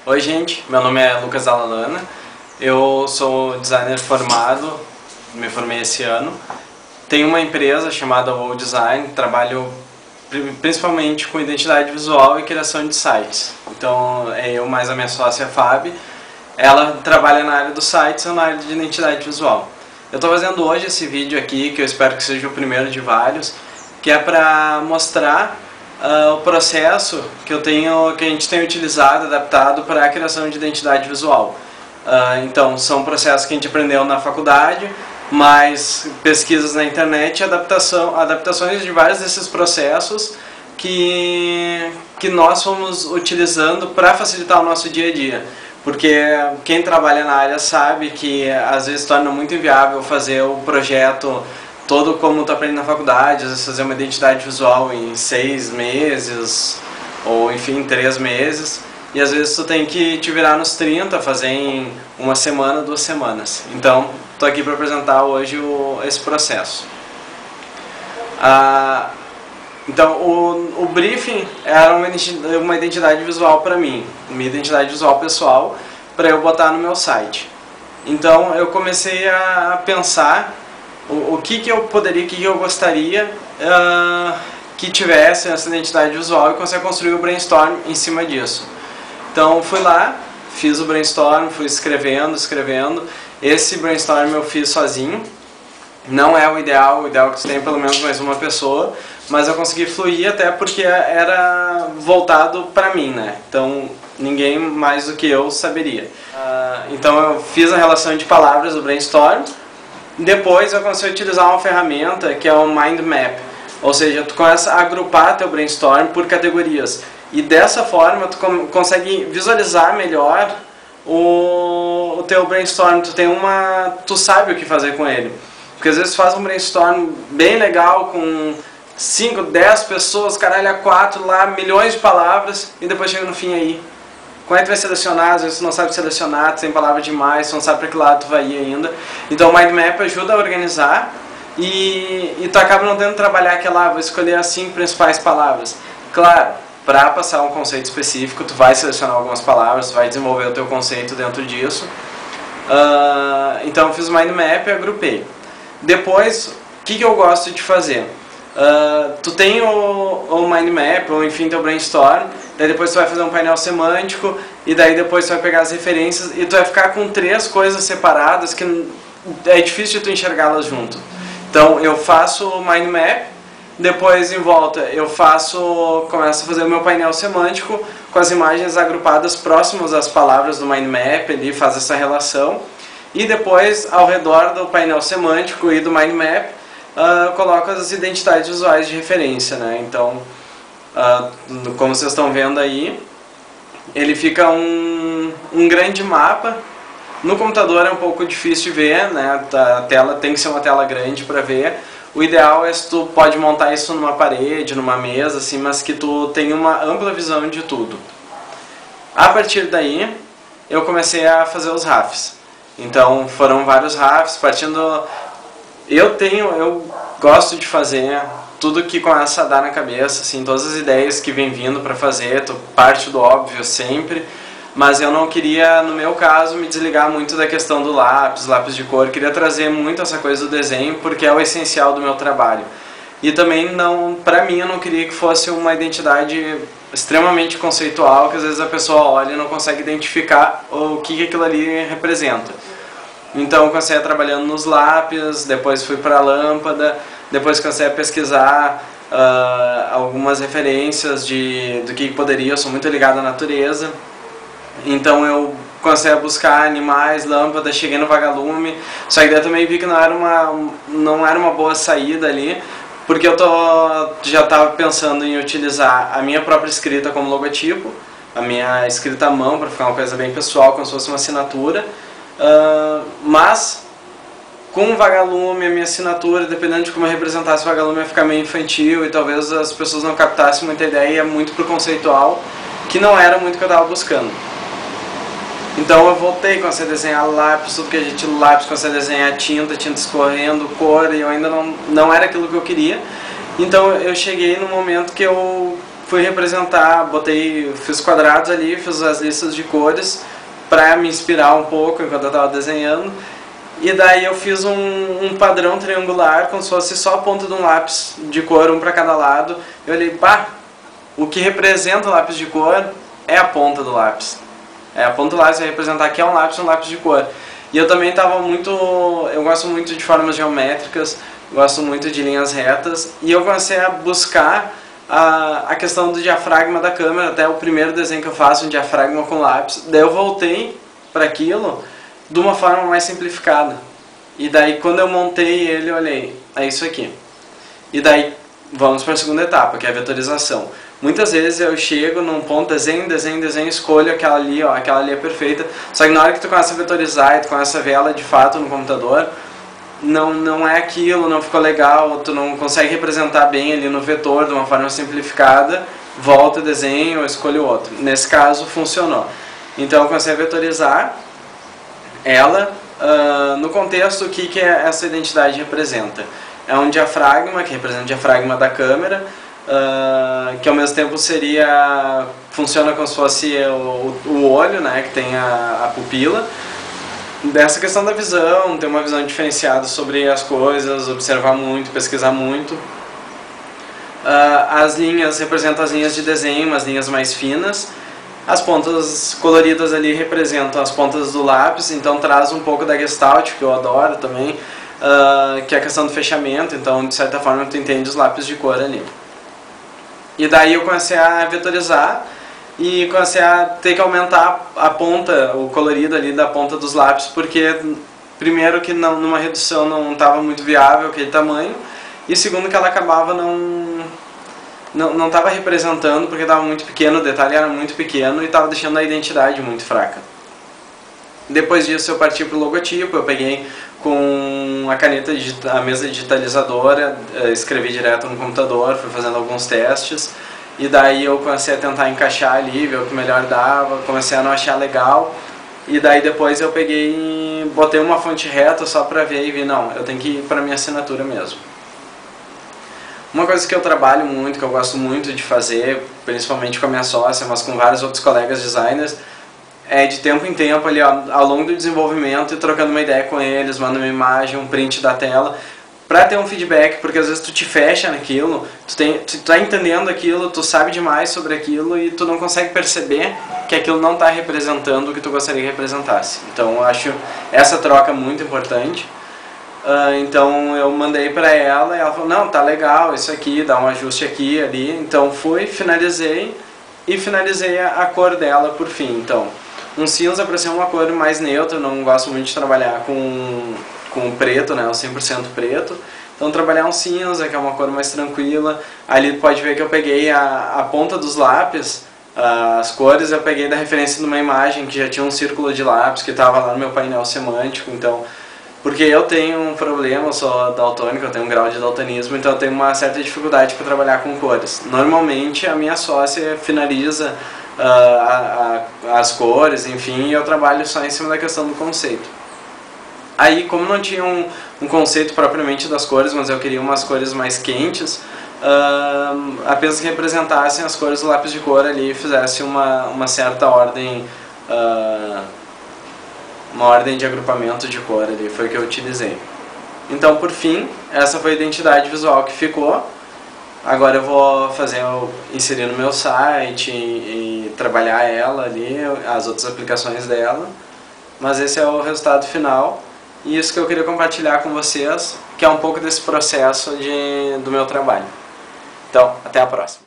Oi gente, meu nome é Lucas Alalana, eu sou designer formado, me formei esse ano. Tenho uma empresa chamada WOW Design, trabalho principalmente com identidade visual e criação de sites. Então eu mais a minha sócia Fábio, ela trabalha na área dos sites e na área de identidade visual. Eu estou fazendo hoje esse vídeo aqui, que eu espero que seja o primeiro de vários, que é para mostrar o processo que a gente tem utilizado, adaptado para a criação de identidade visual. Então, são processos que a gente aprendeu na faculdade, mas pesquisas na internet e adaptações de vários desses processos que nós fomos utilizando para facilitar o nosso dia a dia. Porque quem trabalha na área sabe que às vezes torna muito inviável fazer o projeto todo como tu aprende na faculdade, às vezes fazer uma identidade visual em 6 meses, ou enfim, 3 meses, e às vezes tu tem que te virar nos 30, fazer em uma semana, 2 semanas. Então, estou aqui para apresentar hoje esse processo. Então, o briefing era uma identidade visual para mim, uma identidade visual pessoal, para eu botar no meu site. Então, eu comecei a pensar o que eu gostaria que tivesse essa identidade visual e comecei a construir o brainstorm em cima disso. Então fui lá, fiz o brainstorm, fui escrevendo. Esse brainstorm eu fiz sozinho, não é o ideal é que você tenha pelo menos mais uma pessoa, mas eu consegui fluir até porque era voltado para mim, né? Então ninguém mais do que eu saberia. Então eu fiz a relação de palavras do brainstorm. Depois eu comecei a utilizar uma ferramenta que é o Mind Map, ou seja, tu começa a agrupar teu brainstorm por categorias e dessa forma tu consegue visualizar melhor o teu brainstorm, tu sabe o que fazer com ele, porque às vezes tu faz um brainstorm bem legal com 5, 10 pessoas, caralho, a 4 lá, milhões de palavras e depois chega no fim aí. Como é que tu vai selecionar? Às vezes tu não sabe selecionar, tu tem palavra demais, tu não sabe para que lado tu vai ir ainda. Então o Mind Map ajuda a organizar e tu acaba não tendo que trabalhar vou escolher as 5 principais palavras. Claro, para passar um conceito específico, tu vai selecionar algumas palavras, tu vai desenvolver o teu conceito dentro disso. Então eu fiz o Mind Map e agrupei. Depois, o que eu gosto de fazer? Tu tem o Mind Map, ou enfim, teu brainstorm, daí depois tu vai fazer um painel semântico, e daí depois tu vai pegar as referências, e tu vai ficar com 3 coisas separadas que é difícil de tu enxergá-las junto. Então eu faço o Mind Map, depois em volta começo a fazer o meu painel semântico, com as imagens agrupadas próximas às palavras do Mind Map, ele faz essa relação, e depois ao redor do painel semântico e do Mind Map, coloco as identidades visuais de referência, né? Então, como vocês estão vendo aí, ele fica um grande mapa. No computador é um pouco difícil de ver, né? A tela tem que ser uma tela grande para ver. O ideal é se tu pode montar isso numa parede, numa mesa, assim, mas que tu tenha uma ampla visão de tudo. A partir daí, eu comecei a fazer os RAFs. Então, foram vários RAFs, partindo... Eu gosto de fazer tudo que começa a dar na cabeça, assim, todas as ideias que vem vindo para fazer, parte do óbvio sempre, mas eu não queria, no meu caso, me desligar muito da questão do lápis de cor, queria trazer muito essa coisa do desenho, porque é o essencial do meu trabalho. E também, para mim, eu não queria que fosse uma identidade extremamente conceitual, que às vezes a pessoa olha e não consegue identificar o que aquilo ali representa. Então eu comecei trabalhando nos lápis, depois fui para a lâmpada, depois comecei a pesquisar algumas referências do que poderia, eu sou muito ligado à natureza. Então eu comecei a buscar animais, lâmpada, cheguei no vagalume, só que daí também vi que não era uma boa saída ali, porque eu já estava pensando em utilizar a minha própria escrita como logotipo, a minha escrita à mão, para ficar uma coisa bem pessoal, como se fosse uma assinatura. Mas com o vagalume, a minha assinatura, dependendo de como eu representasse o vagalume, ia ficar meio infantil e talvez as pessoas não captassem muita ideia e é muito pro conceitual, que não era muito o que eu estava buscando. Então eu voltei, comecei a desenhar lápis, tudo que a gente lápis, comecei a desenhar tinta escorrendo, cor, e eu ainda não era aquilo que eu queria. Então eu cheguei no momento que eu fui representar, fiz quadrados ali, fiz as listas de cores para me inspirar um pouco enquanto eu estava desenhando. E daí eu fiz um padrão triangular, como se fosse só a ponta de um lápis de cor, um para cada lado. Eu olhei, pá, o que representa o lápis de cor é a ponta do lápis. A ponta do lápis vai representar que é um lápis de cor. E eu também eu gosto muito de formas geométricas, gosto muito de linhas retas, e eu comecei a buscar a questão do diafragma da câmera. Até o primeiro desenho que eu faço, um diafragma com lápis. Daí eu voltei para aquilo de uma forma mais simplificada. E daí quando eu montei ele, eu olhei, é isso aqui. E daí vamos para a segunda etapa, que é a vetorização. Muitas vezes eu chego num ponto, desenho, escolho aquela ali, ó, aquela ali é perfeita. Só que na hora que tu começa a vetorizar e tu começa a ver ela de fato no computador, não é aquilo, não ficou legal, tu não consegue representar bem ali no vetor de uma forma simplificada, volta o desenho, eu escolho outro. Nesse caso funcionou. Então eu comecei a vetorizar ela. No contexto, o que essa identidade representa? É um diafragma, que representa o diafragma da câmera, que ao mesmo tempo funciona como se fosse o olho, né, que tem a pupila. Dessa questão da visão, ter uma visão diferenciada sobre as coisas, observar muito, pesquisar muito. As linhas representam as linhas de desenho, as linhas mais finas. As pontas coloridas ali representam as pontas do lápis, então traz um pouco da Gestalt, que eu adoro também, que é a questão do fechamento, então de certa forma tu entende os lápis de cor ali. E daí eu comecei a vetorizar e comecei a ter que aumentar a ponta, o colorido ali da ponta dos lápis, porque primeiro que numa redução não estava muito viável aquele tamanho, e segundo que ela acabava não estava representando, porque estava muito pequeno, o detalhe era muito pequeno e estava deixando a identidade muito fraca. Depois disso eu parti para o logotipo, eu peguei com a mesa digitalizadora, escrevi direto no computador, fui fazendo alguns testes, e daí eu comecei a tentar encaixar ali, ver o que melhor dava, comecei a não achar legal, e daí depois eu peguei e botei uma fonte reta só para ver e vi, não, eu tenho que ir para minha assinatura mesmo. Uma coisa que eu trabalho muito, que eu gosto muito de fazer, principalmente com a minha sócia, mas com vários outros colegas designers, é de tempo em tempo ali, ó, ao longo do desenvolvimento, e trocando uma ideia com eles, mandando uma imagem, um print da tela, para ter um feedback, porque às vezes tu te fecha naquilo, tu tá entendendo aquilo, tu sabe demais sobre aquilo e tu não consegue perceber que aquilo não está representando o que tu gostaria que representasse. Então eu acho essa troca muito importante. Então eu mandei para ela e ela falou, não, tá legal isso aqui, dá um ajuste aqui, ali. Então fui, finalizei a cor dela por fim. Então, um cinza para ser uma cor mais neutra, eu não gosto muito de trabalhar com preto, né, o 100% preto. Então trabalhar um cinza, que é uma cor mais tranquila. Ali pode ver que eu peguei a ponta dos lápis, as cores eu peguei da referência de uma imagem que já tinha um círculo de lápis que estava lá no meu painel semântico, então... Porque eu tenho um problema, eu sou daltônico, eu tenho um grau de daltonismo, então eu tenho uma certa dificuldade para trabalhar com cores. Normalmente a minha sócia finaliza as cores, enfim, e eu trabalho só em cima da questão do conceito. Aí, como não tinha um conceito propriamente das cores, mas eu queria umas cores mais quentes, apenas que representassem as cores do lápis de cor ali e fizesse uma certa ordem... uma ordem de agrupamento de cor ali, foi o que eu utilizei. Então, por fim, essa foi a identidade visual que ficou. Agora eu vou inserir no meu site e trabalhar ela ali, as outras aplicações dela. Mas esse é o resultado final. E isso que eu queria compartilhar com vocês, que é um pouco desse processo do meu trabalho. Então, até a próxima.